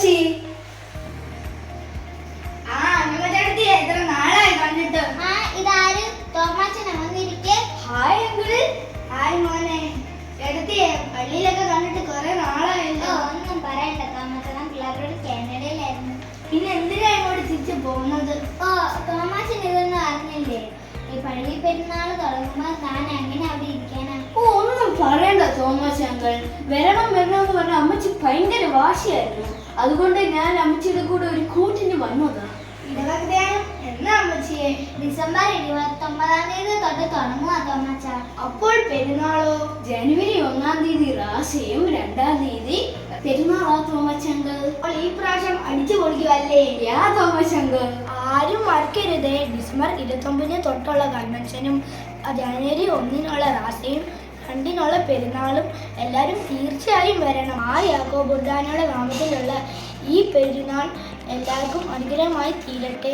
അമ്മച്ചി. ആ അമ്മച്ചി എത്ര നാളായി കണ്ടിട്ട്. ആ ഇതാര്? തോമാച്ചനാ വന്നിരിക്കെ. Hi uncle. ഹായ് മോനെ. എടുത്തിയെ പള്ളിയിലൊക്കെ കണ്ടിട്ട് കുറെ നാളായല്ലോ. ഒന്നും പറയണ്ട തോമാച്ചൻ, പിള്ളേരോട് കാനഡയിലായിരുന്നു. പിന്നെ എന്തിനാ ഇങ്ങോട്ട് തിരിച്ചു പോകുന്നത്? ഓ തോമാച്ചൻ ഇതൊന്നും അറിഞ്ഞില്ലേ? ഈ പള്ളി പെരുന്നാള് തുടങ്ങുമ്പോ ഞാൻ എങ്ങനെ അവിടെ ഇരിക്കാനാ? ഓ ഒന്നും പറയണ്ട തോമസ് അങ്കിൾ. വരണം വരണമെന്ന് പറഞ്ഞ അമ്മച്ചി ഭയങ്കര വാശിയായിരുന്നു. അതുകൊണ്ട് ഞാൻ അമ്മച്ചിയുടെ കൂടെ ഒരു കൂട്ടിന് വന്നതാ. ഇടവകധ്യാനം എന്നാ അമ്മച്ചിയെ? ഡിസംബർ 29 തൊട്ട് തുടങ്ങുക തോമാച്ച. അപ്പോൾ പെരുന്നാളോ? ജനുവരി 1 തീയതി റാസയും 2 തീയതി പെരുന്നാളാ തോമസ് അങ്കിൾ. അപ്പോൾ ഈ പ്രാവശ്യം അടിച്ചു പൊളിക്കുമല്ലേ? യാ തോമസ് അങ്കിൾ. ആരും മറക്കരുതേ, ഡിസംബർ 29 തൊട്ടുള്ള കൺവെൻഷനും ജനുവരി 1 റാസയും 2 പെരുന്നാളും എല്ലാവരും തീർച്ചയായും വരണം. ആ യാക്കോബുദ്ധാനയുടെ നാമത്തിലുള്ള ഈ പെരുന്നാൾ എല്ലാവർക്കും അനുഗ്രഹമായി തീരട്ടെ.